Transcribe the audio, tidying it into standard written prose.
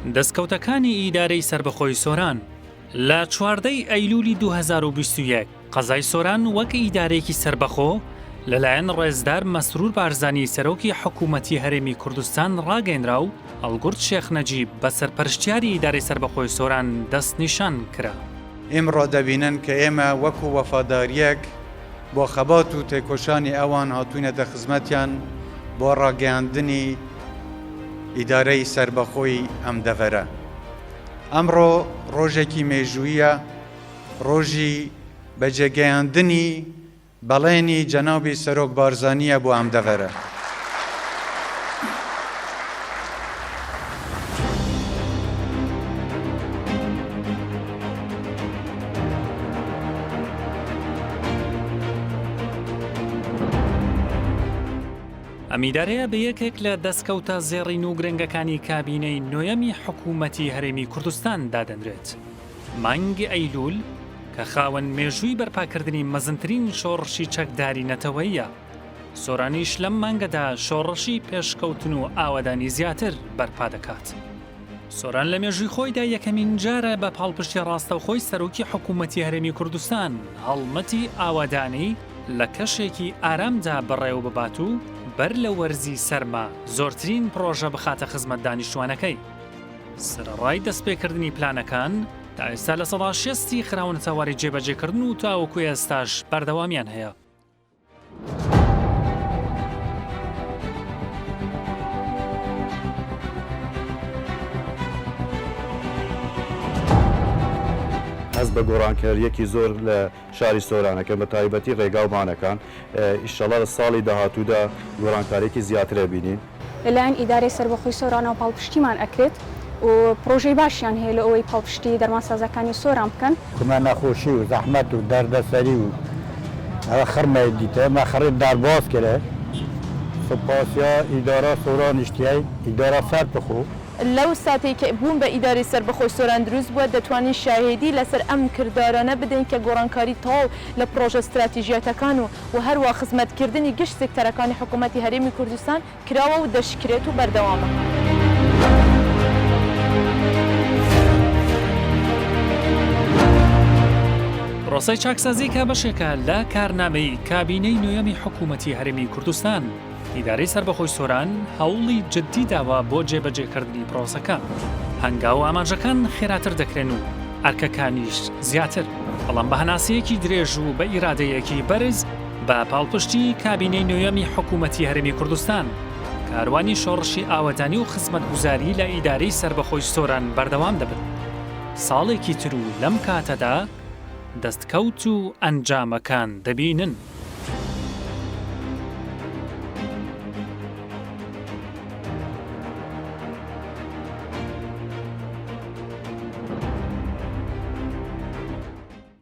دەستکەوتەکانی ئیدارەی سربەخۆی سۆران لە 14 ئەیلولی 2021 قەزای سۆران وەک ئیدارەیەکی سربەخۆ لەلایەن ڕێزدار مەسرور بارزانی سەرۆکی حکوومەتی هەرێمی کوردستان ڕاگەیەنرا و هەڵگورد شێخ نەجیب بە سەرپەرشتیاری ئیدارەی سربەخۆی سۆران دەستنیشان کرا. ئێمڕۆ دەبینن کە ئێمە وەکو وەفاداریەک بۆ خەبات و تێکۆشانی ئەوان هاتوونەتە خزمەتیان بۆ ڕاگەیاندنی ئیدارەی سربەخۆی ئەم دەڤەرە. ئەمڕۆ ڕۆژێکی مێژوویە، ڕۆژی بەجێگەیاندنی بەڵێنی جەنابی سەرۆک بارزانیە بۆ ئەم دەڤەرە. ئەم ئیدارەیە بە یەکێک لە دەستکەوتە زێڕین و گرنگەکانی کابینەی نۆیەمی حکوومەتی هەرێمی کوردستان دادەنرێت. مانگی ئەیلول کە خاوەن مێژووی بەرپاکردنی مەزنترین شۆڕشی چەکداری نەتەوەیە، سۆرانیش لەم مانگەدا شۆڕشی پێشکەوتن و ئاوادانی زیاتر بەرپا دەکات. سۆران لە مێژووی خۆیدا یەکەمین جارە بە پاڵپشتی ڕاستەوخۆی سەرۆکی حکوومەتی هەرێمی کوردستان هەڵمەتی ئاوادانی لە کەشێکی ئارامدا بەڕێوە ببات و بەر لە وەرزی سەرما زۆرترین پرۆژە بخاتە خزمەت دانیشتوانەکەی. سرەڕای دەستپێکردنی پلانەکان تا ئێستا لە 160 خراونەتەواری جێبەجێکردن و تاوەکو ئێستاش بەردەوامیان هەیە. هەز بە گۆڕانکاریەکی زۆر لە شاری سۆرانەکە بە تایبەتی ڕێگاومانەکان ئیشەڵا لە ساڵی داهاتوودا گۆڕانکاریەکی زیاترە بینین. لەلایەن ئیدارەی سەربەخۆی سۆران و پاڵپشتیمان ئەکرێت و پرۆژەی باشیان هەیە لە ئەوەی پاڵپشتی دەرمانسازەکانی سۆران بکەن. کمە نەخۆشی و زەحمەت و دەردەسەری و ئەوە خڕمە دیتە مە خەڕێت دارباز کرێ سوپاسیا ئیدارە سۆران نیشتیای ئیدارە سەربەخۆ لەو ساتێک کە بوون بە ئیداری سەربەخۆی سۆران دروست بووە دەتوانین شاهێدی لەسەر ئەم کردارانە بدەین کە گۆڕانکاری تەواو لە پرۆژە استراتیژیەتەکان و هەروە خزمەتکردنی گشت سێکتەرەکانی حکوومەتی هەرێمی کوردستان کراوە و دەشکرێت و بەردەوامە. ڕۆسەی چاکسازی کا بەشێکە لە کارنامەی کابینەی نۆیەمی حکوومەتی هەرێمی کوردستان. ئیدارەی سەربەخۆی سۆران هەوڵی جددی داوە بۆ جێبەجێکردنی پرۆسەکە. هەنگاو و ئاماژەکان خێراتر دەکرێن و ئەرکەکانیش زیاتر، بەڵام بە هەناسەیەکی درێژ و بە ئیرادەیەکی بەرز بە پاڵپشتی کابینەی نۆیەمی حکوومەتی هەرێمی کوردستان کاروانی شۆڕشی ئاوەدانی و خزمەتگوزاری لە ئیدارەی سەربەخۆی سۆران بەردەوام دەبن. ساڵێکی تر و لەم کاتەدا دەستکەوت و ئەنجامەکان دەبینن.